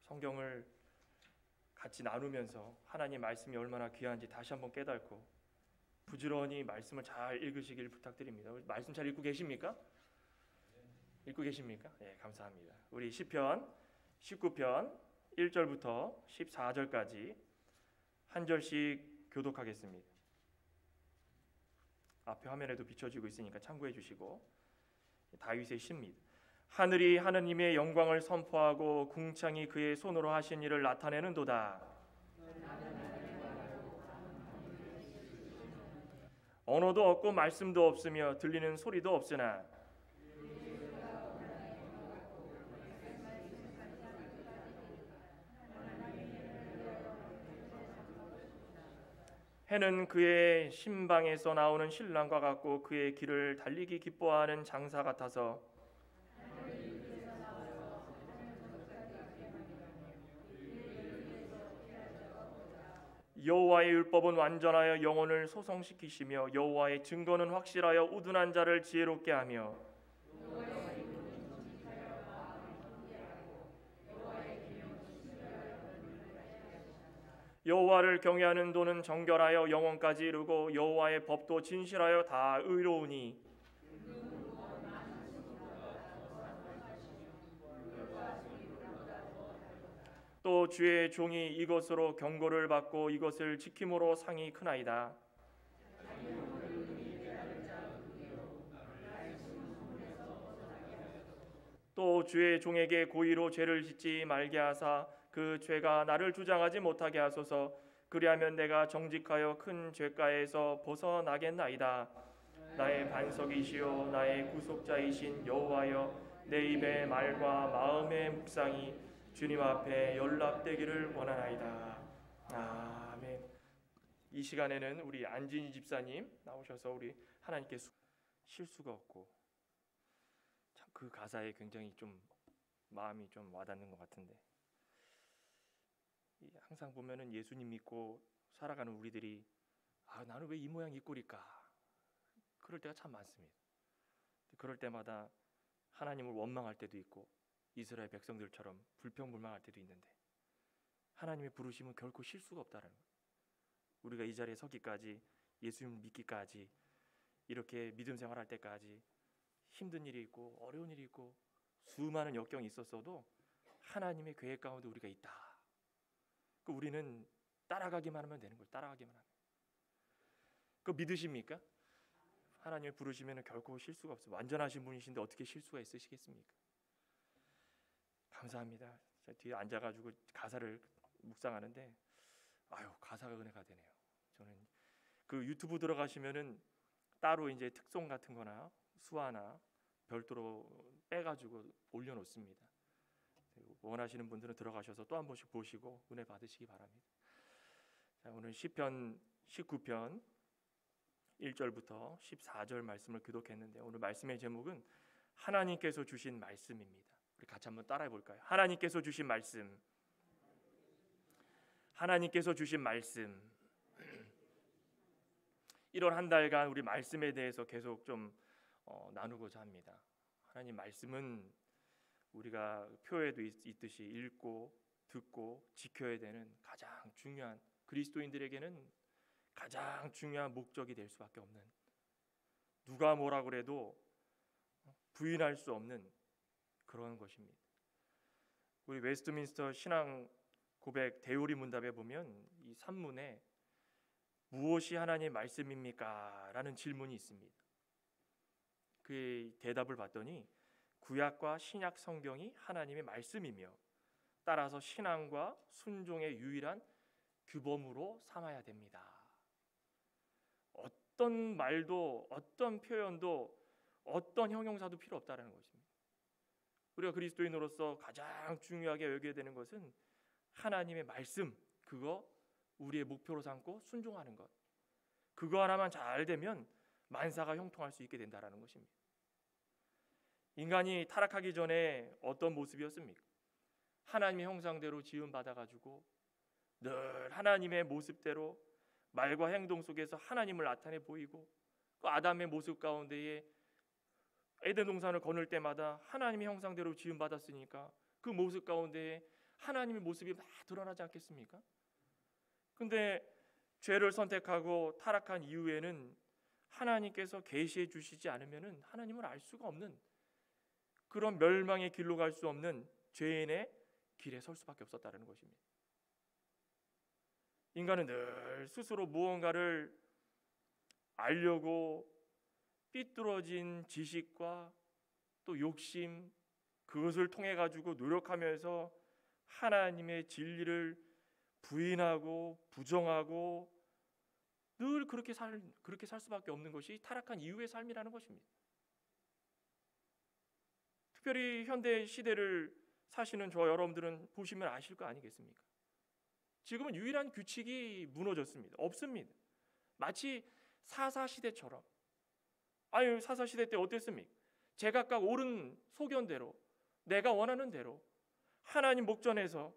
성경을 같이 나누면서 하나님 말씀이 얼마나 귀한지 다시 한번 깨닫고 부지런히 말씀을 잘 읽으시길 부탁드립니다. 말씀 잘 읽고 계십니까? 읽고 계십니까? 네, 감사합니다. 우리 시편 19편 1절부터 14절까지 한 절씩 교독하겠습니다. 앞에 화면에도 비춰지고 있으니까 참고해 주시고. 다윗의 시입니다. 하늘이 하느님의 영광을 선포하고 궁창이 그의 손으로 하신 일을 나타내는도다. 언어도 없고 말씀도 없으며 들리는 소리도 없으나 해는 그의 신방에서 나오는 신랑과 같고 그의 길을 달리기 기뻐하는 장사 같아서 여호와의 율법은 완전하여 영혼을 소성시키시며 여호와의 증거는 확실하여 우둔한 자를 지혜롭게 하며 여호와를 경외하는 도는 정결하여 영원까지 이르고 여호와의 법도 진실하여 다 의로우니 또 주의 종이 이것으로 경고를 받고 이것을 지킴으로 상이 크나이다. 또 주의 종에게 고의로 죄를 짓지 말게 하사 그 죄가 나를 주장하지 못하게 하소서. 그리하면 내가 정직하여 큰 죄가에서 벗어나겠나이다. 나의 반석이시요 나의 구속자이신 여호와여, 내 입의 말과 마음의 묵상이 주님 앞에 연락되기를 원하나이다. 아멘. 이 시간에는 우리 안진희 집사님 나오셔서 우리 하나님께 실수가 없고, 참 그 가사에 굉장히 좀 마음이 좀 와닿는 것 같은데, 항상 보면은 예수님 믿고 살아가는 우리들이 나는 왜 이 모양 이 꼴일까? 그럴 때가 참 많습니다. 그럴 때마다 하나님을 원망할 때도 있고 이스라엘 백성들처럼 불평불만할 때도 있는데, 하나님의 부르심은 결코 실수가 없다는 거예요. 우리가 이 자리에 서기까지, 예수님 믿기까지, 이렇게 믿음 생활할 때까지 힘든 일이 있고 어려운 일이 있고 수많은 역경이 있었어도 하나님의 계획 가운데 우리가 있다. 우리는 따라가기만 하면 되는 거예요. 따라가기만 하면. 그거 믿으십니까? 하나님을 부르시면 결코 실수가 없어요. 완전하신 분이신데 어떻게 실수가 있으시겠습니까? 감사합니다. 뒤에 앉아가지고 가사를 묵상하는데 가사가 은혜가 되네요. 저는 그 유튜브 들어가시면은 따로 이제 특송 같은 거나 수화나 별도로 빼가지고 올려놓습니다. 원하시는 분들은 들어가셔서 또 한 번씩 보시고 은혜 받으시기 바랍니다. 자, 오늘 시편 19편 1절부터 14절 말씀을 교독했는데, 오늘 말씀의 제목은 하나님께서 주신 말씀입니다. 우리 같이 한번 따라해 볼까요? 하나님께서 주신 말씀. 하나님께서 주신 말씀. 이런 한 달간 우리 말씀에 대해서 계속 좀 나누고자 합니다. 하나님 말씀은 우리가 표에도 있듯이 읽고 듣고 지켜야 되는 가장 중요한, 그리스도인들에게는 가장 중요한 목적이 될 수밖에 없는, 누가 뭐라 그래도 부인할 수 없는 그런 것입니다. 우리 웨스트민스터 신앙 고백 대요리 문답에 보면 이 산문에 무엇이 하나님의 말씀입니까? 라는 질문이 있습니다. 그의 대답을 봤더니 구약과 신약 성경이 하나님의 말씀이며 따라서 신앙과 순종의 유일한 규범으로 삼아야 됩니다. 어떤 말도 어떤 표현도 어떤 형용사도 필요 없다는 것입니다. 우리가 그리스도인으로서 가장 중요하게 여겨야 되는 것은 하나님의 말씀, 그거 우리의 목표로 삼고 순종하는 것, 그거 하나만 잘 되면 만사가 형통할 수 있게 된다는 것입니다. 인간이 타락하기 전에 어떤 모습이었습니까? 하나님의 형상대로 지음받아가지고 늘 하나님의 모습대로 말과 행동 속에서 하나님을 나타내 보이고, 그 아담의 모습 가운데에 에덴 동산을 거닐 때마다 하나님의 형상대로 지음받았으니까 그 모습 가운데에 하나님의 모습이 다 드러나지 않겠습니까? 근데 죄를 선택하고 타락한 이후에는 하나님께서 계시해 주시지 않으면은 하나님을 알 수가 없는 그런 멸망의 길로 갈 수 없는 죄인의 길에 설 수밖에 없었다는 것입니다. 인간은 늘 스스로 무언가를 알려고 삐뚤어진 지식과 또 욕심, 그것을 통해 가지고 노력하면서 하나님의 진리를 부인하고 부정하고 늘 그렇게 살 수밖에 없는 것이 타락한 이후의 삶이라는 것입니다. 특별히 현대 시대를 사시는 저 여러분들은 보시면 아실 거 아니겠습니까? 지금은 유일한 규칙이 무너졌습니다. 없습니다. 마치 사사시대처럼. 아유, 사사시대 때 어땠습니까? 제각각 옳은 소견대로 내가 원하는 대로 하나님 목전에서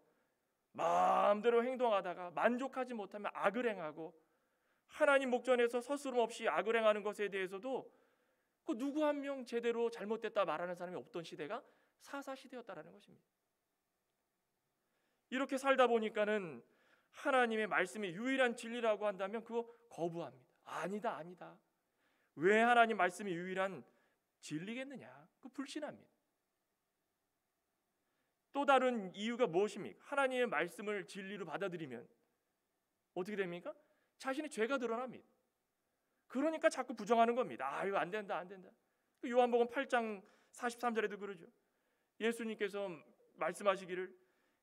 마음대로 행동하다가 만족하지 못하면 악을 행하고, 하나님 목전에서 서스럼 없이 악을 행하는 것에 대해서도 그 누구 한 명 제대로 잘못됐다 말하는 사람이 없던 시대가 사사시대였다라는 것입니다. 이렇게 살다 보니까는 하나님의 말씀이 유일한 진리라고 한다면 그거 거부합니다. 아니다. 왜 하나님 말씀이 유일한 진리겠느냐? 그 불신합니다. 또 다른 이유가 무엇입니까? 하나님의 말씀을 진리로 받아들이면 어떻게 됩니까? 자신의 죄가 드러납니다. 그러니까 자꾸 부정하는 겁니다. 이거 안 된다. 요한복음 8장 43절에도 그러죠. 예수님께서 말씀하시기를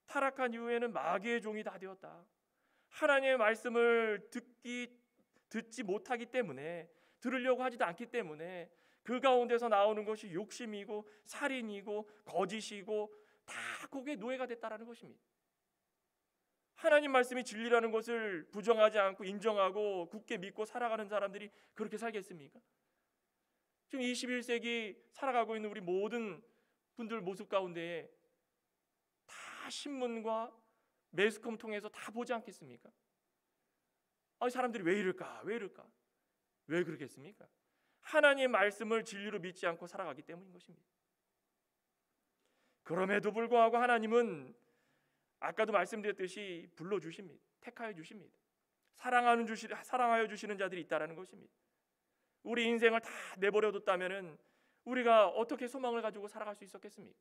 타락한 이후에는 마귀의 종이 다 되었다. 하나님의 말씀을 듣지 못하기 때문에, 들으려고 하지도 않기 때문에 그 가운데서 나오는 것이 욕심이고 살인이고 거짓이고 다 거기에 노예가 됐다라는 것입니다. 하나님 말씀이 진리라는 것을 부정하지 않고 인정하고 굳게 믿고 살아가는 사람들이 그렇게 살겠습니까? 지금 21세기 살아가고 있는 우리 모든 분들 모습 가운데에 다 신문과 매스컴 통해서 다 보지 않겠습니까? 사람들이 왜 이럴까? 왜 그러겠습니까? 하나님의 말씀을 진리로 믿지 않고 살아가기 때문인 것입니다. 그럼에도 불구하고 하나님은 아까도 말씀드렸듯이 불러주십니다. 택하여 주십니다. 사랑하여 주시는 자들이 있다라는 것입니다. 우리 인생을 다 내버려뒀다면은 우리가 어떻게 소망을 가지고 살아갈 수 있었겠습니까?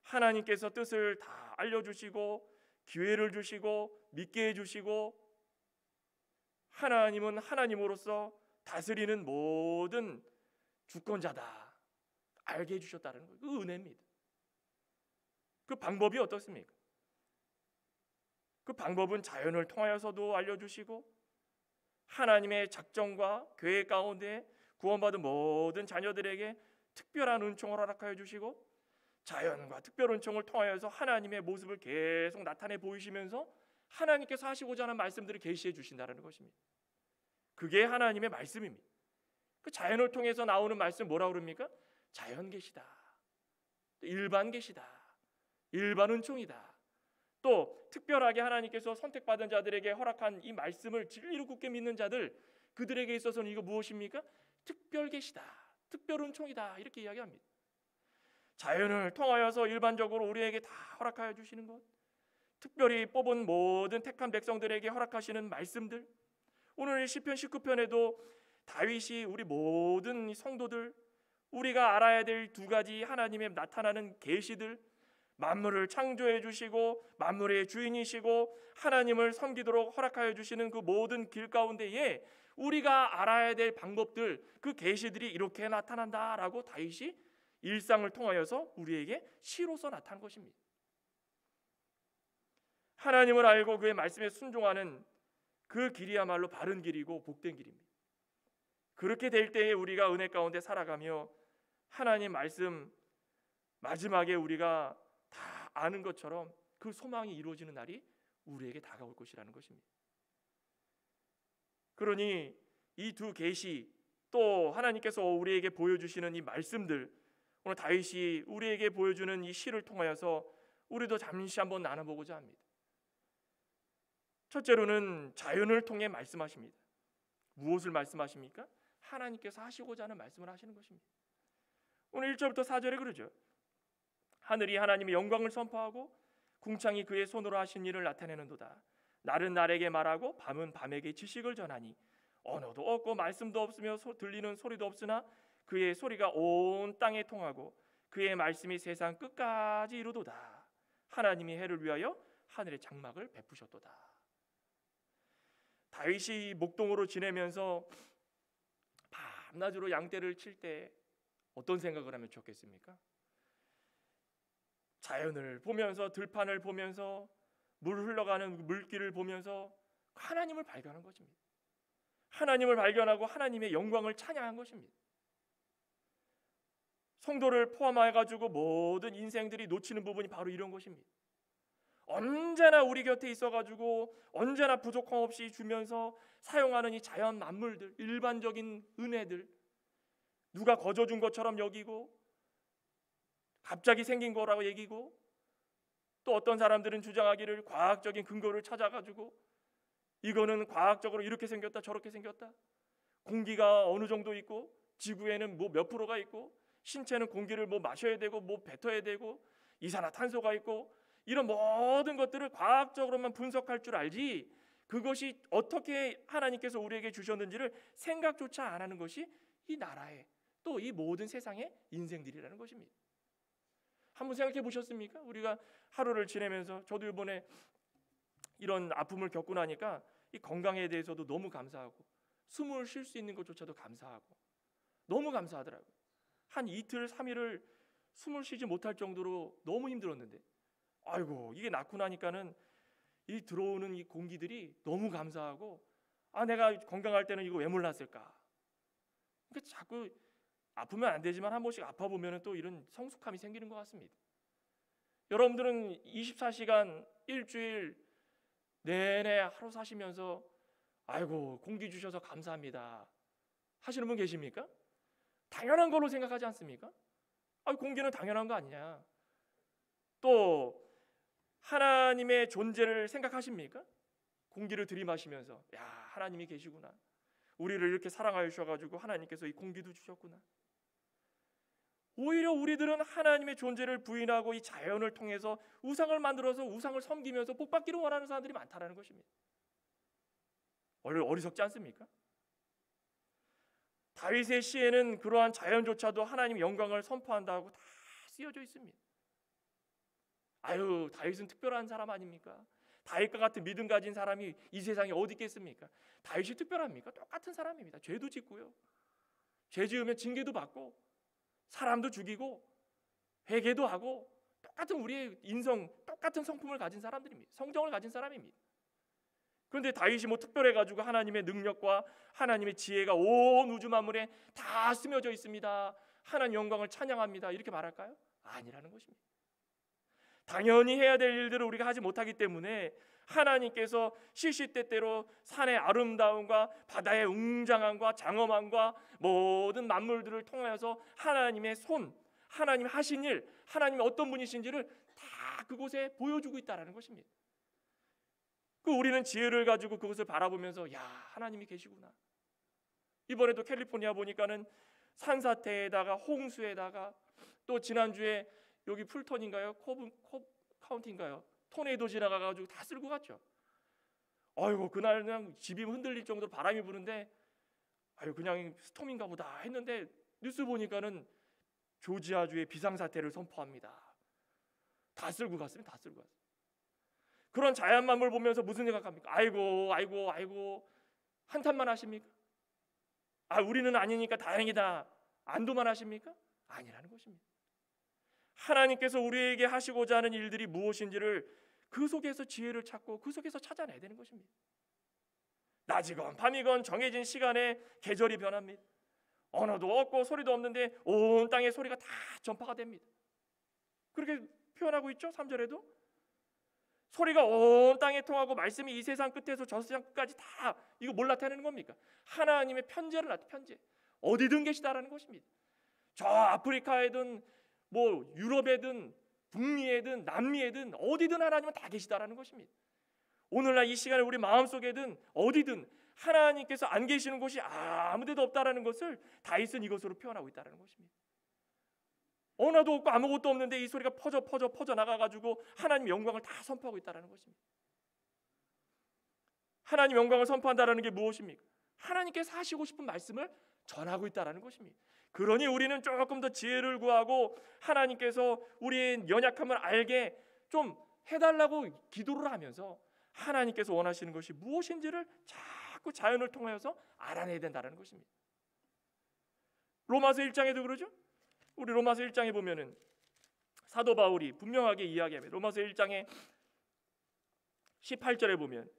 하나님께서 뜻을 다 알려주시고 기회를 주시고 믿게 해주시고, 하나님은 하나님으로서 다스리는 모든 주권자다 알게 해주셨다는 거예요. 그 은혜입니다. 그 방법이 어떻습니까? 그 방법은 자연을 통하여서도 알려주시고, 하나님의 작정과 계획 가운데 구원받은 모든 자녀들에게 특별한 은총을 허락하여 주시고, 자연과 특별 은총을 통하여서 하나님의 모습을 계속 나타내 보이시면서 하나님께서 하시고자 하는 말씀들을 계시해 주신다는 것입니다. 그게 하나님의 말씀입니다. 그 자연을 통해서 나오는 말씀 뭐라고 그럽니까? 자연 계시다, 일반 계시다, 일반 은총이다. 또 특별하게 하나님께서 선택받은 자들에게 허락한 이 말씀을 진리로 굳게 믿는 자들, 그들에게 있어서는 이거 무엇입니까? 특별 계시다, 특별 은총이다, 이렇게 이야기합니다. 자연을 통하여서 일반적으로 우리에게 다 허락하여 주시는 것, 특별히 뽑은 모든 택한 백성들에게 허락하시는 말씀들, 오늘 시편 19편에도 다윗이 우리 모든 성도들, 우리가 알아야 될 두 가지 하나님의 나타나는 계시들, 만물을 창조해 주시고 만물의 주인이시고 하나님을 섬기도록 허락하여 주시는 그 모든 길 가운데에 우리가 알아야 될 방법들, 그 계시들이 이렇게 나타난다라고 다윗이 일상을 통하여서 우리에게 시로서 나타난 것입니다. 하나님을 알고 그의 말씀에 순종하는 그 길이야말로 바른 길이고 복된 길입니다. 그렇게 될 때에 우리가 은혜 가운데 살아가며 하나님 말씀 마지막에 우리가 다 아는 것처럼 그 소망이 이루어지는 날이 우리에게 다가올 것이라는 것입니다. 그러니 이 두 계시, 또 하나님께서 우리에게 보여주시는 이 말씀들, 오늘 다윗이 우리에게 보여주는 이 시를 통하여서 우리도 잠시 한번 나눠보고자 합니다. 첫째로는 자연을 통해 말씀하십니다. 무엇을 말씀하십니까? 하나님께서 하시고자 하는 말씀을 하시는 것입니다. 오늘 1절부터 4절에 그러죠. 하늘이 하나님의 영광을 선포하고 궁창이 그의 손으로 하신 일을 나타내는도다. 날은 날에게 말하고 밤은 밤에게 지식을 전하니 언어도 없고 말씀도 없으며 들리는 소리도 없으나 그의 소리가 온 땅에 통하고 그의 말씀이 세상 끝까지 이루도다. 하나님이 해를 위하여 하늘의 장막을 베푸셨도다. 다윗이 목동으로 지내면서 밤낮으로 양떼를 칠 때 어떤 생각을 하면 좋겠습니까? 자연을 보면서, 들판을 보면서, 물 흘러가는 물길을 보면서 하나님을 발견한 것입니다. 하나님을 발견하고 하나님의 영광을 찬양한 것입니다. 성도를 포함해가지고 모든 인생들이 놓치는 부분이 바로 이런 것입니다. 언제나 우리 곁에 있어가지고 언제나 부족함 없이 주면서 사용하는 이 자연 만물들, 일반적인 은혜들, 누가 거저준 것처럼 여기고 갑자기 생긴 거라고 얘기고, 또 어떤 사람들은 주장하기를 과학적인 근거를 찾아가지고 이거는 과학적으로 이렇게 생겼다 저렇게 생겼다, 공기가 어느 정도 있고 지구에는 뭐 몇 프로가 있고 신체는 공기를 뭐 마셔야 되고 뭐 뱉어야 되고 이산화탄소가 있고, 이런 모든 것들을 과학적으로만 분석할 줄 알지 그것이 어떻게 하나님께서 우리에게 주셨는지를 생각조차 안 하는 것이 이 나라의, 또 이 모든 세상의 인생들이라는 것입니다. 한번 생각해 보셨습니까? 우리가 하루를 지내면서, 저도 이번에 이런 아픔을 겪고 나니까 이 건강에 대해서도 너무 감사하고 숨을 쉴 수 있는 것조차도 감사하고 너무 감사하더라고요. 한 이틀 3일을 숨을 쉬지 못할 정도로 너무 힘들었는데, 아이고 이게 낫고 나니까는 이 들어오는 이 공기들이 너무 감사하고, 내가 건강할 때는 이거 왜 몰랐을까. 그러니까 자꾸 아프면 안 되지만 한 번씩 아파 보면은 또 이런 성숙함이 생기는 것 같습니다. 여러분들은 24시간 일주일 내내 하루 사시면서 아이고 공기 주셔서 감사합니다 하시는 분 계십니까? 당연한 걸로 생각하지 않습니까? 공기는 당연한 거 아니냐. 또 하나님의 존재를 생각하십니까? 공기를 들이마시면서 야, 하나님이 계시구나, 우리를 이렇게 사랑하여 주셔가지고 하나님께서 이 공기도 주셨구나. 오히려 우리들은 하나님의 존재를 부인하고 이 자연을 통해서 우상을 만들어서 우상을 섬기면서 복받기를 원하는 사람들이 많다라는 것입니다. 어리석지 않습니까? 다윗의 시에는 그러한 자연조차도 하나님의 영광을 선포한다고 다 쓰여져 있습니다. 다윗은 특별한 사람 아닙니까? 다윗과 같은 믿음 가진 사람이 이 세상에 어디 있겠습니까? 다윗이 특별합니까? 똑같은 사람입니다. 죄도 짓고요, 죄 지으면 징계도 받고 사람도 죽이고 회개도 하고, 똑같은 우리의 인성, 똑같은 성품을 가진 사람들입니다. 성정을 가진 사람입니다. 그런데 다윗이 뭐 특별해가지고 하나님의 능력과 하나님의 지혜가 온 우주 만물에 다 스며져 있습니다, 하나님 영광을 찬양합니다, 이렇게 말할까요? 아니라는 것입니다. 당연히 해야 될 일들을 우리가 하지 못하기 때문에 하나님께서 시시때때로 산의 아름다움과 바다의 웅장함과 장엄함과 모든 만물들을 통하여서 하나님의 손, 하나님 하신 일, 하나님이 어떤 분이신지를 다 그곳에 보여주고 있다는 것입니다. 우리는 지혜를 가지고 그것을 바라보면서 야, 하나님이 계시구나. 이번에도 캘리포니아 보니까는 산사태에다가 홍수에다가 또 지난주에 여기 풀턴인가요? 카운티인가요? 토네이도 지나가가지고 다 쓸고 갔죠. 그날 그냥 집이 흔들릴 정도로 바람이 부는데 그냥 스톰인가 보다 했는데 뉴스 보니까는 조지아주의 비상사태를 선포합니다. 다 쓸고 갔습니다. 다 쓸고 갔어요. 그런 자연만물 보면서 무슨 생각합니까? 아이고 한탄만 하십니까? 우리는 아니니까 다행이다 안도만 하십니까? 아니라는 것입니다. 하나님께서 우리에게 하시고자 하는 일들이 무엇인지를 그 속에서 지혜를 찾고 그 속에서 찾아내야 되는 것입니다. 낮이건 밤이건 정해진 시간에 계절이 변합니다. 언어도 없고 소리도 없는데 온 땅에 소리가 다 전파가 됩니다. 그렇게 표현하고 있죠. 3절에도 소리가 온 땅에 통하고 말씀이 이 세상 끝에서 저 세상 끝까지 다, 이거 뭘 나타내는 겁니까? 하나님의 편재를 편재, 어디든 계시다라는 것입니다. 저 아프리카에든 뭐 유럽에든 북미에든 남미에든 어디든 하나님은 다 계시다라는 것입니다. 오늘날 이 시간에 우리 마음속에든 어디든 하나님께서 안 계시는 곳이 아무 데도 없다라는 것을 다윗은 이것으로 표현하고 있다는 것입니다. 언어도 없고 아무것도 없는데 이 소리가 퍼져 나가가지고 하나님 영광을 다 선포하고 있다는 것입니다. 하나님 영광을 선포한다는 게 무엇입니까? 하나님께서 하시고 싶은 말씀을 전하고 있다는 것입니다. 그러니 우리는 조금 더 지혜를 구하고 하나님께서 우리의 연약함을 알게 좀 해달라고 기도를 하면서 하나님께서 원하시는 것이 무엇인지를 자꾸 자연을 통하여서 알아내야 된다는 것입니다. 로마서 1장에도 그러죠. 우리 로마서 1장에 보면은 사도 바울이 분명하게 이야기합니다. 로마서 1장에 18절에 보면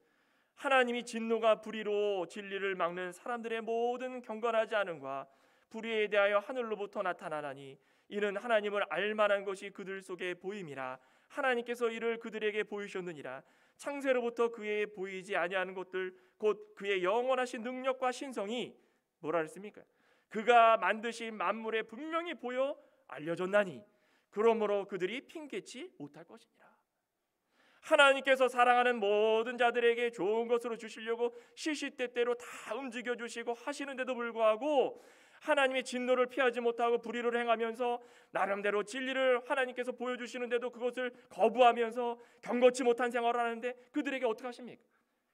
하나님이 진노가 불의로 진리를 막는 사람들의 모든 경건하지 않음과 불의에 대하여 하늘로부터 나타나나니 이는 하나님을 알만한 것이 그들 속에 보임이라. 하나님께서 이를 그들에게 보이셨느니라. 창세로부터 그의 보이지 아니하는 것들 곧 그의 영원하신 능력과 신성이 뭐라 했습니까? 그가 만드신 만물에 분명히 보여 알려졌나니 그러므로 그들이 핑계치 못할 것이니라. 하나님께서 사랑하는 모든 자들에게 좋은 것으로 주시려고 시시때때로 다 움직여 주시고 하시는데도 불구하고 하나님의 진노를 피하지 못하고 불의를 행하면서 나름대로 진리를 하나님께서 보여주시는데도 그것을 거부하면서 경거치 못한 생활을 하는데 그들에게 어떻게 하십니까?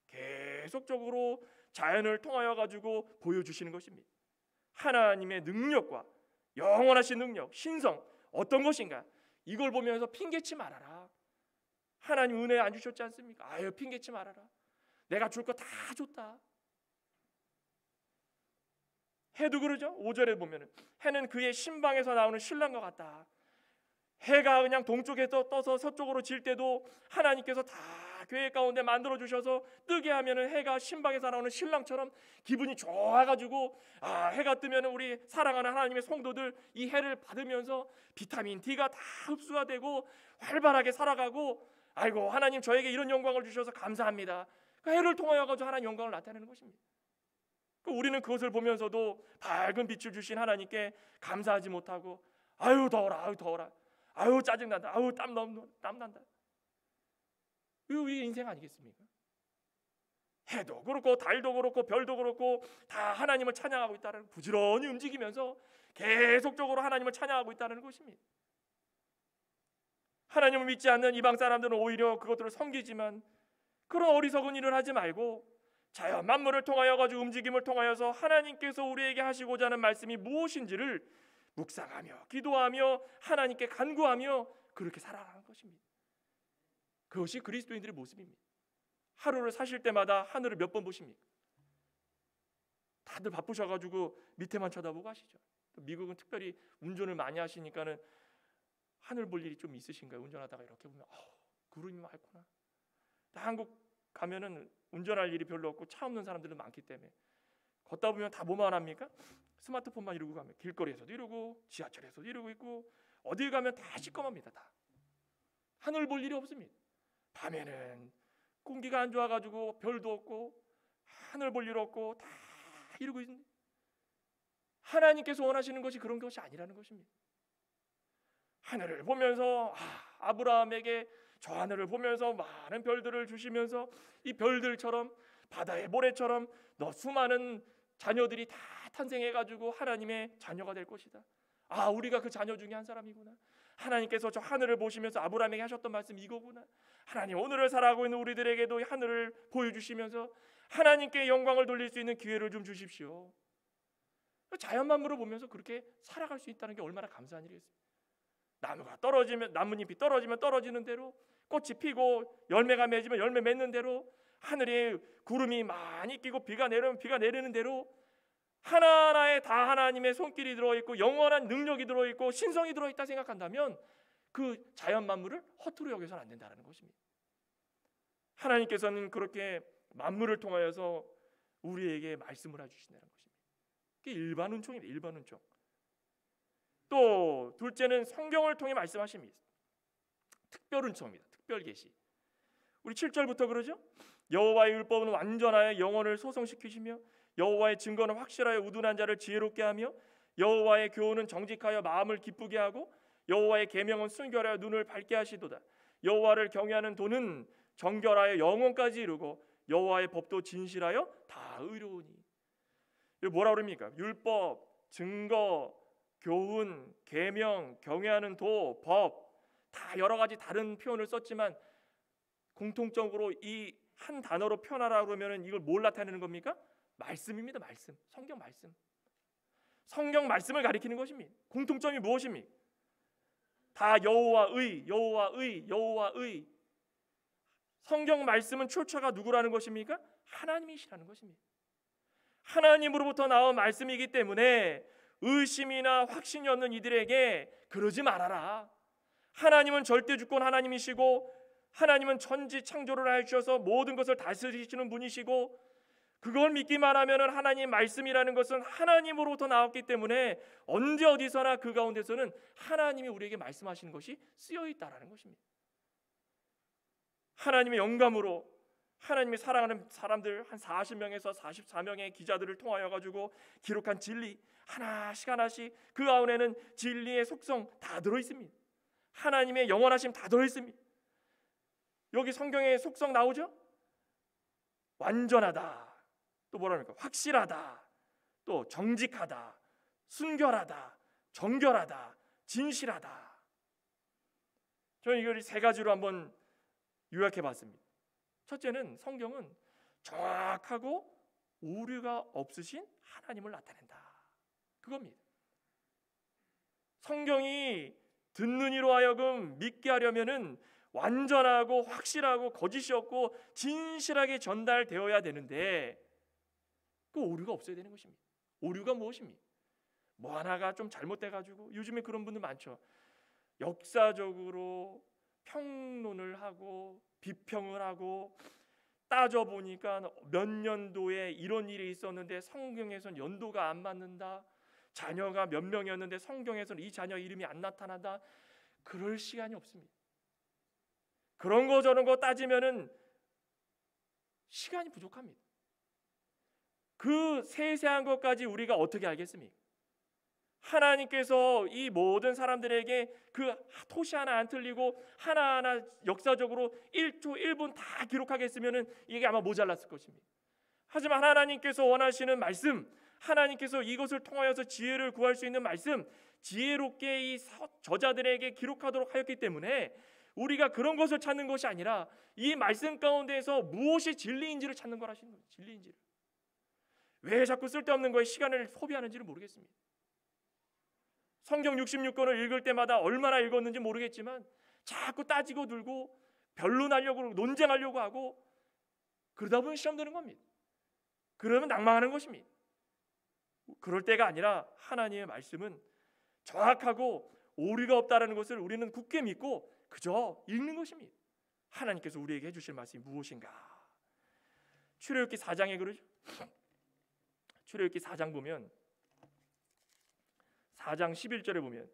계속적으로 자연을 통하여 가지고 보여주시는 것입니다. 하나님의 능력과 영원하신 능력, 신성 어떤 것인가? 이걸 보면서 핑계치 말아라. 하나님 은혜 안 주셨지 않습니까? 아유 핑계치 말아라. 내가 줄 거 다 줬다. 해도 그러죠. 5절에 보면은 해는 그의 신방에서 나오는 신랑과 같다. 해가 그냥 동쪽에 떠서 서쪽으로 질 때도 하나님께서 다 계획 가운데 만들어 주셔서 뜨게 하면은 해가 신방에서 나오는 신랑처럼 기분이 좋아가지고 해가 뜨면 우리 사랑하는 하나님의 성도들 이 해를 받으면서 비타민 D가 다 흡수가 되고 활발하게 살아가고 아이고 하나님 저에게 이런 영광을 주셔서 감사합니다. 그 해를 통하여 가지고 하나님 영광을 나타내는 것입니다. 우리는 그것을 보면서도 밝은 빛을 주신 하나님께 감사하지 못하고 아유 더워라 아유 짜증난다 아유 땀난다. 이거 우리 인생 아니겠습니까? 해도 그렇고 달도 그렇고 별도 그렇고 다 하나님을 찬양하고 있다는 부지런히 움직이면서 계속적으로 하나님을 찬양하고 있다는 것입니다. 하나님을 믿지 않는 이방 사람들은 오히려 그것들을 섬기지만 그런 어리석은 일을 하지 말고 자연 만물을 통하여 가지고 움직임을 통하여서 하나님께서 우리에게 하시고자 하는 말씀이 무엇인지를 묵상하며 기도하며 하나님께 간구하며 그렇게 살아가는 것입니다. 그것이 그리스도인들의 모습입니다. 하루를 사실 때마다 하늘을 몇 번 보십니까? 다들 바쁘셔가지고 밑에만 쳐다보고 하시죠. 미국은 특별히 운전을 많이 하시니까는 하늘 볼 일이 좀 있으신가요? 운전하다가 이렇게 보면 구름이 많구나. 한국 가면은 운전할 일이 별로 없고 차 없는 사람들은 많기 때문에 걷다 보면 다 뭐만 합니까? 스마트폰만 이러고 가면 길거리에서도 이러고 지하철에서도 이러고 있고 어딜 가면 다 시꺼멉니다. 다 하늘 볼 일이 없습니다. 밤에는 공기가 안 좋아가지고 별도 없고 하늘 볼 일 없고 다 이러고 있는데 하나님께서 원하시는 것이 그런 것이 아니라는 것입니다. 하늘을 보면서 아브라함에게 저 하늘을 보면서 많은 별들을 주시면서 이 별들처럼 바다의 모래처럼 너 수많은 자녀들이 다 탄생해가지고 하나님의 자녀가 될 것이다. 우리가 그 자녀 중에 한 사람이구나. 하나님께서 저 하늘을 보시면서 아브라함에게 하셨던 말씀 이거구나. 하나님 오늘을 살아가고 있는 우리들에게도 하늘을 보여주시면서 하나님께 영광을 돌릴 수 있는 기회를 좀 주십시오. 자연 만물을 보면서 그렇게 살아갈 수 있다는 게 얼마나 감사한 일이겠습니까? 나무가 떨어지면 나뭇잎이 떨어지면 떨어지는 대로 꽃이 피고 열매가 맺으면 열매 맺는 대로 하늘에 구름이 많이 끼고 비가 내리면 비가 내리는 대로 하나하나에 다 하나님의 손길이 들어있고 영원한 능력이 들어있고 신성이 들어있다 생각한다면 그 자연 만물을 허투루 여겨서는 안 된다는 것입니다. 하나님께서는 그렇게 만물을 통하여서 우리에게 말씀을 해주신다는 것입니다. 그게 일반 은총입니다. 일반 은총. 또 둘째는 성경을 통해 말씀하십니다. 특별 은총입니다. 특별 계시. 우리 7절부터 그러죠. 여호와의 율법은 완전하여 영혼을 소성시키시며 여호와의 증거는 확실하여 우둔한 자를 지혜롭게 하며 여호와의 교훈은 정직하여 마음을 기쁘게 하고 여호와의 계명은 순결하여 눈을 밝게 하시도다. 여호와를 경외하는 도는 정결하여 영혼까지 이루고 여호와의 법도 진실하여 다 의로우니. 이거 뭐라 그럽니까? 율법, 증거, 교훈, 계명, 경외하는 도, 법 다 여러 가지 다른 표현을 썼지만 공통적으로 이 한 단어로 표현하라 그러면은 이걸 뭘 나타내는 겁니까? 말씀입니다. 말씀. 성경 말씀. 성경 말씀을 가리키는 것입니다. 공통점이 무엇입니까? 다 여호와의, 여호와의, 여호와의. 성경 말씀은 출처가 누구라는 것입니까? 하나님이시라는 것입니다. 하나님으로부터 나온 말씀이기 때문에 의심이나 확신이 없는 이들에게 그러지 말아라. 하나님은 절대 주권 하나님이시고 하나님은 천지 창조를 하셔서 모든 것을 다스리시는 분이시고 그걸 믿기만 하면 하나님 말씀이라는 것은 하나님으로부터 나왔기 때문에 언제 어디서나 그 가운데서는 하나님이 우리에게 말씀하시는 것이 쓰여 있다라는 것입니다. 하나님의 영감으로 하나님이 사랑하는 사람들 한 40명에서 44명의 기자들을 통하여 가지고 기록한 진리 하나씩 하나씩 그 가운데는 진리의 속성 다 들어 있습니다. 하나님의 영원하심 다 들어 있습니다. 여기 성경에 속성 나오죠? 완전하다, 또 뭐랍니까? 확실하다, 또 정직하다, 순결하다, 정결하다, 진실하다. 저는 이걸 세 가지로 한번 요약해 봤습니다. 첫째는 성경은 정확하고 오류가 없으신 하나님을 나타낸다. 그겁니다. 성경이 듣는 이로 하여금 믿게 하려면은 완전하고 확실하고 거짓이 없고 진실하게 전달되어야 되는데 그 오류가 없어야 되는 것입니다. 오류가 무엇입니까? 뭐 하나가 좀 잘못돼가지고 요즘에 그런 분들 많죠. 역사적으로 평론을 하고 비평을 하고 따져보니까 몇 년도에 이런 일이 있었는데 성경에서는 연도가 안 맞는다. 자녀가 몇 명이었는데 성경에서는 이 자녀 이름이 안 나타난다. 그럴 시간이 없습니다. 그런 거 저런 거 따지면은 시간이 부족합니다. 그 세세한 것까지 우리가 어떻게 알겠습니까? 하나님께서 이 모든 사람들에게 그 토시 하나 안 틀리고 하나하나 역사적으로 1초 1분 다 기록하겠으면은 이게 아마 모자랐을 것입니다. 하지만 하나님께서 원하시는 말씀, 하나님께서 이것을 통하여서 지혜를 구할 수 있는 말씀, 지혜롭게 이 저자들에게 기록하도록 하였기 때문에 우리가 그런 것을 찾는 것이 아니라 이 말씀 가운데에서 무엇이 진리인지를 찾는 거라시는 거예요. 진리인지를. 왜 자꾸 쓸데없는 거에 시간을 소비하는지를 모르겠습니다. 성경 66권을 읽을 때마다 얼마나 읽었는지 모르겠지만 자꾸 따지고 들고 변론하려고 논쟁하려고 하고 그러다 보면 시험 드는 겁니다. 그러면 낭망하는 것입니다. 그럴 때가 아니라 하나님의 말씀은 정확하고 오류가 없다는 것을 우리는 굳게 믿고 그저 읽는 것입니다. 하나님께서 우리에게 해주실 말씀이 무엇인가? 출애굽기 4장에 그러죠. 출애굽기 4장 보면 4장 11절에 보면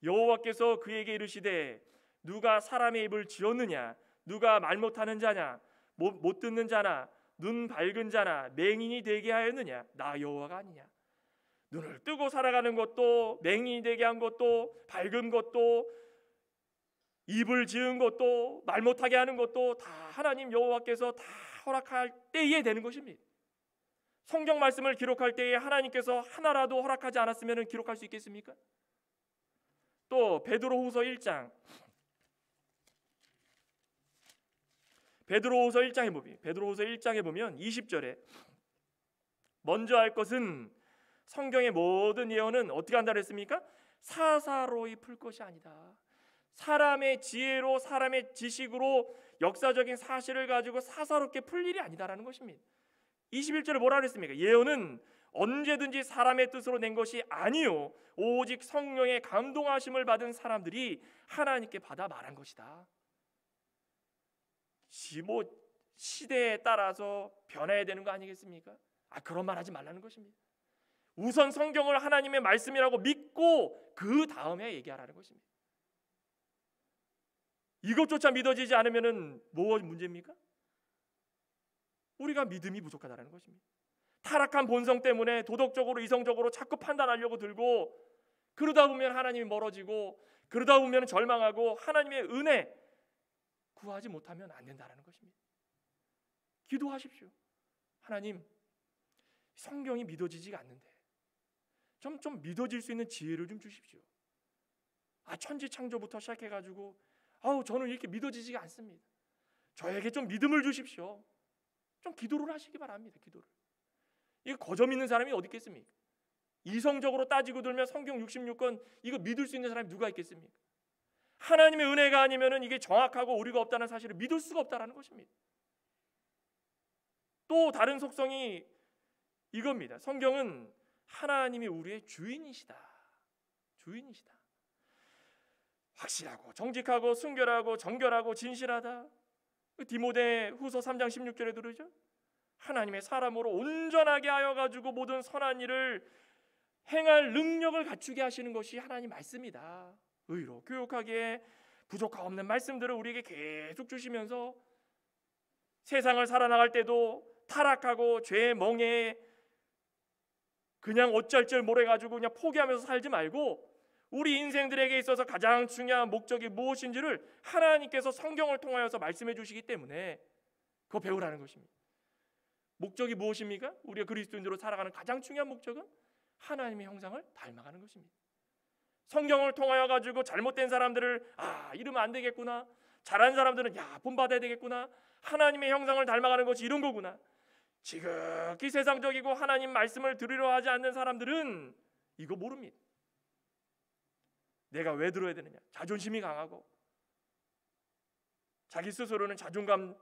여호와께서 그에게 이르시되 누가 사람의 입을 지었느냐? 누가 말 못하는 자냐? 못 듣는 자나 눈 밝은 자나 맹인이 되게 하였느냐? 나 여호와가 아니냐? 눈을 뜨고 살아가는 것도 맹인이 되게 한 것도 밝은 것도 입을 지은 것도 말 못하게 하는 것도 다 하나님 여호와께서 다 허락할 때에 되는 것입니다. 성경 말씀을 기록할 때에 하나님께서 하나라도 허락하지 않았으면 기록할 수 있겠습니까? 또 베드로후서 1장 베드로후서 1장에 보면 20절에 먼저 할 것은 성경의 모든 예언은 어떻게 한다 그랬습니까? 사사로이 풀 것이 아니다. 사람의 지혜로 사람의 지식으로 역사적인 사실을 가지고 사사롭게 풀 일이 아니다라는 것입니다. 21절에 뭐라 그랬습니까? 예언은 언제든지 사람의 뜻으로 낸 것이 아니요 오직 성령의 감동하심을 받은 사람들이 하나님께 받아 말한 것이다. 시대에 따라서 변해야 되는 거 아니겠습니까? 그런 말 하지 말라는 것입니다. 우선 성경을 하나님의 말씀이라고 믿고 그 다음에 얘기하라는 것입니다. 이것조차 믿어지지 않으면 뭐가 문제입니까? 우리가 믿음이 부족하다는 것입니다. 타락한 본성 때문에 도덕적으로 이성적으로 자꾸 판단하려고 들고 그러다 보면 하나님이 멀어지고 그러다 보면 절망하고 하나님의 은혜 구하지 못하면 안 된다는 것입니다. 기도하십시오. 하나님, 성경이 믿어지지가 않는데 좀 믿어질 수 있는 지혜를 좀 주십시오. 천지 창조부터 시작해가지고 저는 이렇게 믿어지지가 않습니다. 저에게 좀 믿음을 주십시오. 좀 기도를 하시기 바랍니다. 기도를. 이거 거저 믿는 사람이 어디 있겠습니까? 이성적으로 따지고 들면 성경 66권 이거 믿을 수 있는 사람이 누가 있겠습니까? 하나님의 은혜가 아니면은 이게 정확하고 오류가 없다는 사실을 믿을 수가 없다라는 것입니다. 또 다른 속성이 이겁니다. 성경은 하나님이 우리의 주인이시다. 주인이시다. 확실하고 정직하고 순결하고 정결하고 진실하다. 디모데 후서 3장 16절에 들으죠. 하나님의 사람으로 온전하게 하여 가지고 모든 선한 일을 행할 능력을 갖추게 하시는 것이 하나님 말씀이다. 의로 교육하기에 부족함 없는 말씀들을 우리에게 계속 주시면서 세상을 살아나갈 때도 타락하고 죄의 멍에 그냥 어쩔 줄 모르가지고 그냥 포기하면서 살지 말고 우리 인생들에게 있어서 가장 중요한 목적이 무엇인지를 하나님께서 성경을 통하여서 말씀해 주시기 때문에 그거 배우라는 것입니다. 목적이 무엇입니까? 우리가 그리스도인으로 살아가는 가장 중요한 목적은 하나님의 형상을 닮아가는 것입니다. 성경을 통하여 가지고 잘못된 사람들을 이러면 안 되겠구나, 잘한 사람들은 본받아야 되겠구나, 하나님의 형상을 닮아가는 것이 이런 거구나. 지극히 세상적이고 하나님 말씀을 들으려 하지 않는 사람들은 이거 모릅니다. 내가 왜 들어야 되느냐, 자존심이 강하고 자기 스스로는 자존감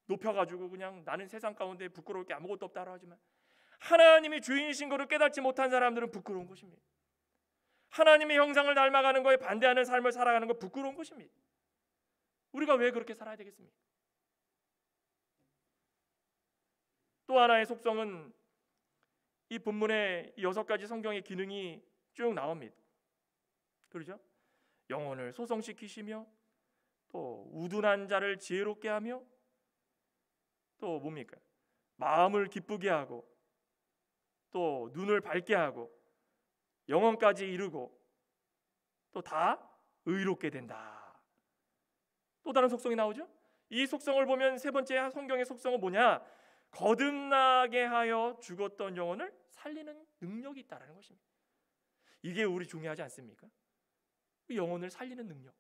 높여가지고 그냥 나는 세상 가운데 부끄러울 게 아무것도 없다고 하지만 하나님이 주인이신 것을 깨닫지 못한 사람들은 부끄러운 것입니다. 하나님의 형상을 닮아가는 거에 반대하는 삶을 살아가는 거 부끄러운 것입니다. 우리가 왜 그렇게 살아야 되겠습니까? 또 하나의 속성은 이 본문의 6가지 성경의 기능이 쭉 나옵니다. 그렇죠? 영혼을 소성시키시며 또 우둔한 자를 지혜롭게 하며 또 뭡니까? 마음을 기쁘게 하고 또 눈을 밝게 하고 영혼까지 이루고 또 다 의롭게 된다. 또 다른 속성이 나오죠? 이 속성을 보면 세 번째 성경의 속성은 뭐냐? 거듭나게 하여 죽었던 영혼을 살리는 능력이 있다는 것입니다. 이게 우리 중요하지 않습니까? 영혼을 살리는 능력.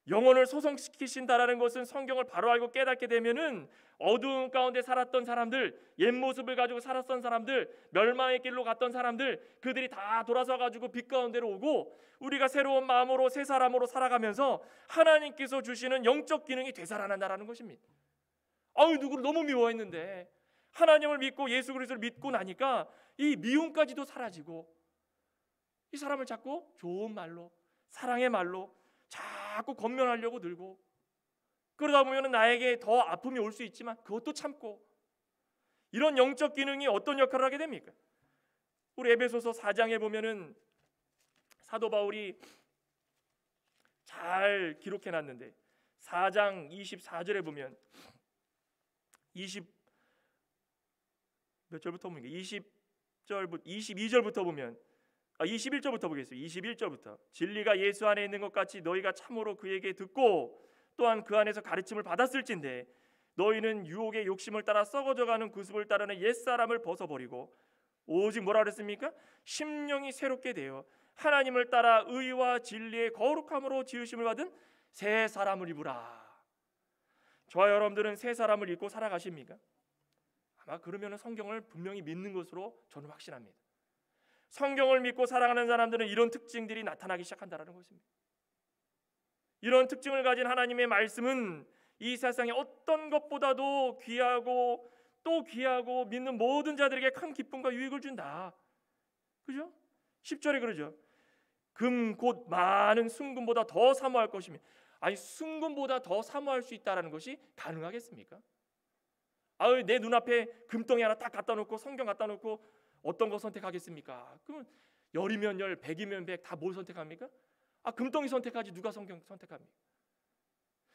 영혼을 소성시키신다라는 것은 성경을 바로 알고 깨닫게 되면은 어두운 가운데 살았던 사람들, 옛 모습을 가지고 살았던 사람들, 멸망의 길로 갔던 사람들, 그들이 다 돌아서 가지고 빛 가운데로 오고 우리가 새로운 마음으로 새 사람으로 살아가면서 하나님께서 주시는 영적 기능이 되살아난다라는 것입니다. 누구를 너무 미워했는데 하나님을 믿고 예수 그리스도를 믿고 나니까 이 미움까지도 사라지고 이 사람을 자꾸 좋은 말로, 사랑의 말로 자꾸 권면하려고 들고, 그러다 보면 나에게 더 아픔이 올 수 있지만 그것도 참고, 이런 영적 기능이 어떤 역할을 하게 됩니까? 우리 에베소서 4장에 보면은 사도 바울이 잘 기록해 놨는데 4장 24절에 보면 몇 절부터 보면 22절부터 보면 21절부터 보겠습니다. 21절부터 진리가 예수 안에 있는 것 같이 너희가 참으로 그에게 듣고 또한 그 안에서 가르침을 받았을진데 너희는 유혹의 욕심을 따라 썩어져가는 구습을 따르는 옛사람을 벗어버리고 오직 뭐라 그랬습니까? 심령이 새롭게 되어 하나님을 따라 의와 진리의 거룩함으로 지으심을 받은 새 사람을 입으라. 저와 여러분들은 새 사람을 입고 살아가십니까? 아마 그러면 성경을 분명히 믿는 것으로 저는 확신합니다. 성경을 믿고 살아가는 사람들은 이런 특징들이 나타나기 시작한다는 것입니다. 이런 특징을 가진 하나님의 말씀은 이 세상의 어떤 것보다도 귀하고 또 귀하고 믿는 모든 자들에게 큰 기쁨과 유익을 준다. 그죠? 10절에 그러죠. 금 곧 많은 순금보다 더 사모할 것이며, 순금보다 더 사모할 수 있다는 것이 가능하겠습니까? 내 눈앞에 금덩이 하나 딱 갖다 놓고 성경 갖다 놓고 어떤 거 선택하겠습니까? 그러면 10이면 10, 100이면 100 다 뭘 선택합니까? 금덩이 선택하지 누가 성경 선택합니까?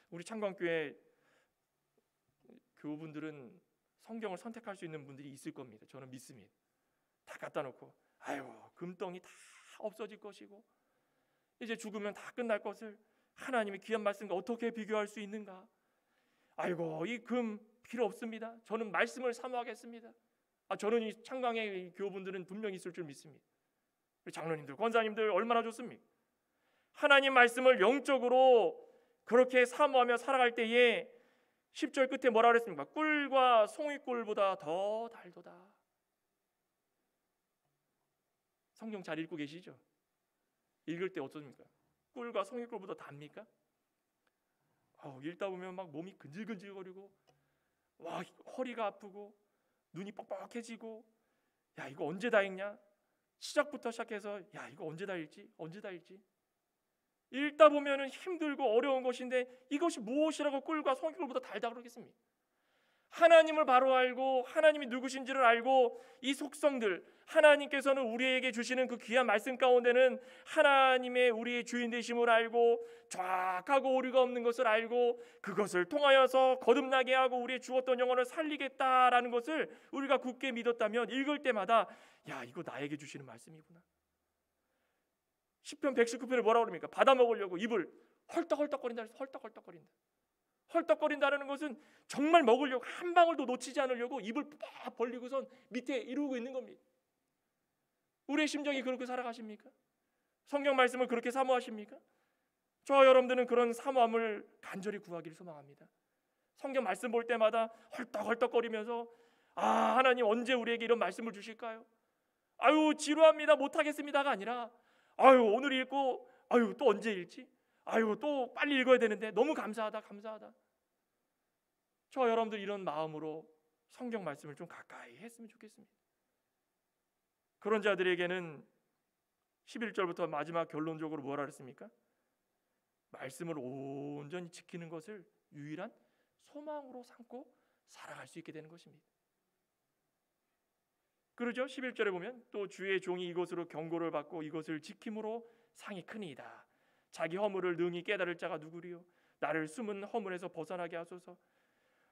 우리 창광교회 교우분들은 성경을 선택할 수 있는 분들이 있을 겁니다. 저는 믿습니다. 다 갖다 놓고 금덩이 다 없어질 것이고 이제 죽으면 다 끝날 것을 하나님의 귀한 말씀과 어떻게 비교할 수 있는가? 이 금 필요 없습니다. 저는 말씀을 사모하겠습니다. 저는 이 창강의 교우분들은 분명히 있을 줄 믿습니다. 장로님들, 권사님들 얼마나 좋습니까? 하나님 말씀을 영적으로 그렇게 사모하며 살아갈 때에 10절 끝에 뭐라 그랬습니까? 꿀과 송이꿀보다 더 달도다. 성경 잘 읽고 계시죠? 읽을 때 어떻습니까? 꿀과 송이꿀보다 답니까? 읽다 보면 막 몸이 근질근질거리고, 와, 허리가 아프고 눈이 뻑뻑해지고, 야, 이거 언제 다 읽냐? 시작부터 시작해서 야, 이거 언제 다 읽지? 언제 다 읽지? 읽다 보면은 힘들고 어려운 것인데 이것이 무엇이라고 꿀과 송이꿀보다 달다 그러겠습니까? 하나님을 바로 알고 하나님이 누구신지를 알고 이 속성들, 하나님께서는 우리에게 주시는 그 귀한 말씀 가운데는 하나님의 우리의 주인 되심을 알고 정확하고 오류가 없는 것을 알고 그것을 통하여서 거듭나게 하고 우리의 죽었던 영혼을 살리겠다라는 것을 우리가 굳게 믿었다면 읽을 때마다 야, 이거 나에게 주시는 말씀이구나. 시편 119편에 뭐라고 그럽니까? 받아먹으려고 입을 헐떡헐떡거린다 해서 헐떡헐떡거린다. 헐떡거린다는 것은 정말 먹으려고 한 방울도 놓치지 않으려고 입을 빡 벌리고선 밑에 이루고 있는 겁니다. 우리의 심정이 그렇게 살아가십니까? 성경 말씀을 그렇게 사모하십니까? 저와 여러분들은 그런 사모함을 간절히 구하기를 소망합니다. 성경 말씀 볼 때마다 헐떡헐떡거리면서 하나님 언제 우리에게 이런 말씀을 주실까요? 아유, 지루합니다, 못하겠습니다가 아니라 오늘 읽고 또 언제 읽지? 또 빨리 읽어야 되는데 너무 감사하다. 저와 여러분들 이런 마음으로 성경 말씀을 좀 가까이 했으면 좋겠습니다. 그런 자들에게는 11절부터 마지막 결론적으로 뭐라 그랬습니까? 말씀을 온전히 지키는 것을 유일한 소망으로 삼고 살아갈 수 있게 되는 것입니다. 그러죠? 11절에 보면 또 주의 종이 이것으로 경고를 받고 이것을 지킴으로 상이 크니이다. 자기 허물을 능히 깨달을 자가 누구리요? 나를 숨은 허물에서 벗어나게 하소서.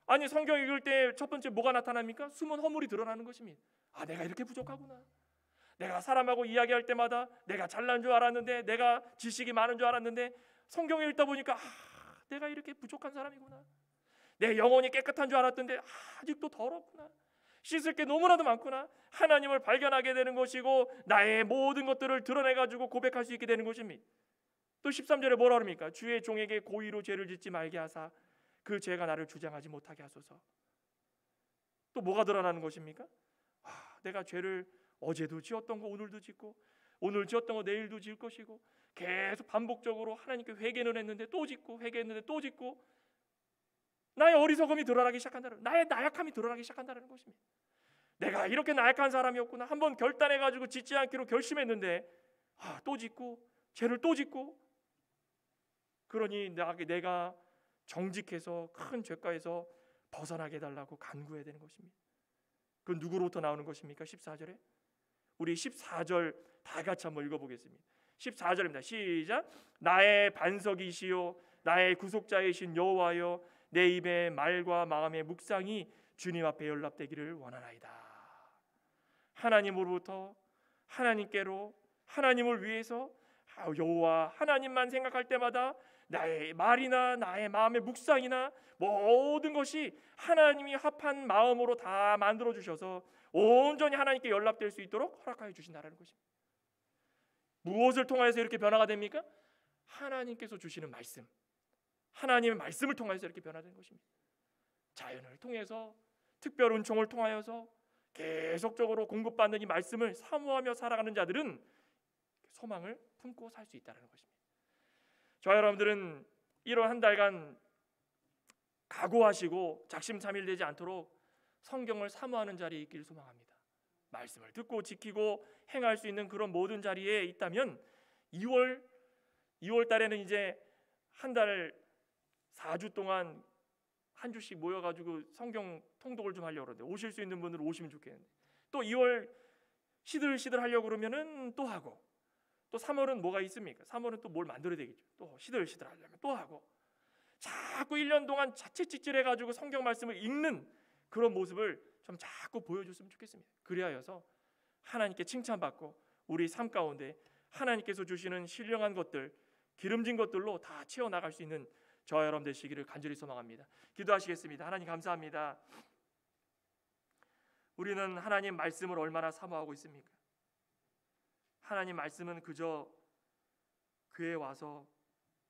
아니, 성경 읽을 때 첫 번째 뭐가 나타납니까? 숨은 허물이 드러나는 것입니다. 내가 이렇게 부족하구나. 내가 사람하고 이야기할 때마다 내가 잘난 줄 알았는데, 내가 지식이 많은 줄 알았는데 성경을 읽다 보니까 내가 이렇게 부족한 사람이구나. 내 영혼이 깨끗한 줄 알았던데 아직도 더럽구나. 씻을 게 너무나도 많구나. 하나님을 발견하게 되는 것이고 나의 모든 것들을 드러내가지고 고백할 수 있게 되는 것입니다. 또 13절에 뭐라 그럽니까? 주의 종에게 고의로 죄를 짓지 말게 하사 그 죄가 나를 주장하지 못하게 하소서. 또 뭐가 드러나는 것입니까? 내가 죄를 어제도 지었던 거 오늘도 짓고, 오늘 지었던 거 내일도 지을 것이고, 계속 반복적으로 하나님께 회개는 했는데 또 짓고, 회개했는데 또 짓고, 나의 어리석음이 드러나기 시작한다는, 나의 나약함이 드러나기 시작한다는 것입니다. 내가 이렇게 나약한 사람이었구나. 한번 결단해가지고 짓지 않기로 결심했는데 또 짓고, 죄를 또 짓고. 그러니 내가 정직해서 큰 죄가에서 벗어나게 해달라고 간구해야 되는 것입니다. 그건 누구로부터 나오는 것입니까? 14절에 우리 14절 다 같이 한번 읽어보겠습니다. 14절입니다. 시작. 나의 반석이시요 나의 구속자이신 여호와여, 내 입의 말과 마음의 묵상이 주님 앞에 연락되기를 원하나이다. 하나님으로부터 하나님께로, 하나님을 위해서 여호와 하나님만 생각할 때마다 나의 말이나 나의 마음의 묵상이나 모든 것이 하나님이 합한 마음으로 다 만들어 주셔서 온전히 하나님께 연락될 수 있도록 허락하여 주신다는 것입니다. 무엇을 통해서 이렇게 변화가 됩니까? 하나님께서 주시는 말씀, 하나님의 말씀을 통해서 이렇게 변화되는 것입니다. 자연을 통해서, 특별 은총을 통하여서 계속적으로 공급받는 이 말씀을 사모하며 살아가는 자들은 소망을 품고 살 수 있다는 것입니다. 저와 여러분들은 이런 한 달간 각오하시고 작심삼일되지 않도록 성경을 사모하는 자리에 있기를 소망합니다. 말씀을 듣고 지키고 행할 수 있는 그런 모든 자리에 있다면 2월 달에는 이제 한 달 4주 동안 한 주씩 모여가지고 성경 통독을 좀 하려고 그러는데 오실 수 있는 분들은 오시면 좋겠는데, 또 2월 시들시들 하려고 그러면은 또 하고, 또 3월은 뭐가 있습니까? 3월은 또 뭘 만들어야 되겠죠. 또 시들시들 하려면 또 하고, 자꾸 1년 동안 자칫질해가지고 성경 말씀을 읽는 그런 모습을 좀 자꾸 보여줬으면 좋겠습니다. 그리하여서 하나님께 칭찬받고 우리 삶 가운데 하나님께서 주시는 신령한 것들, 기름진 것들로 다 채워나갈 수 있는 저와 여러분 되시기를 간절히 소망합니다. 기도하시겠습니다. 하나님 감사합니다. 우리는 하나님 말씀을 얼마나 사모하고 있습니까? 하나님 말씀은 그저 교회에 와서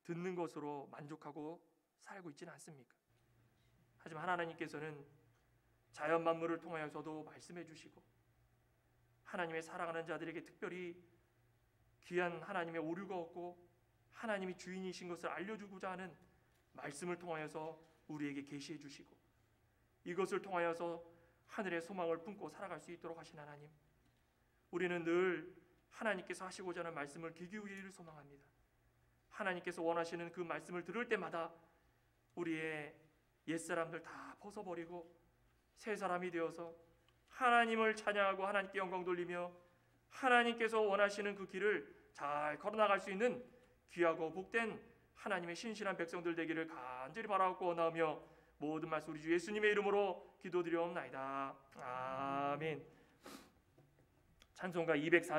듣는 것으로 만족하고 살고 있지는 않습니까? 하지만 하나님께서는 자연 만물을 통하여서도 말씀해 주시고 하나님의 사랑하는 자들에게 특별히 귀한 하나님의 오류가 없고 하나님이 주인이신 것을 알려주고자 하는 말씀을 통하여서 우리에게 계시해 주시고 이것을 통하여서 하늘의 소망을 품고 살아갈 수 있도록 하신 하나님, 우리는 늘 하나님께서 하시고자 하는 말씀을 귀 기울이기를 소망합니다. 하나님께서 원하시는 그 말씀을 들을 때마다 우리의 옛사람들 다 벗어버리고 새 사람이 되어서 하나님을 찬양하고 하나님께 영광 돌리며 하나님께서 원하시는 그 길을 잘 걸어나갈 수 있는 귀하고 복된 하나님의 신실한 백성들 되기를 간절히 바라고 원하며 모든 말씀 우리 주 예수님의 이름으로 기도드리옵나이다. 아멘. 찬송가 204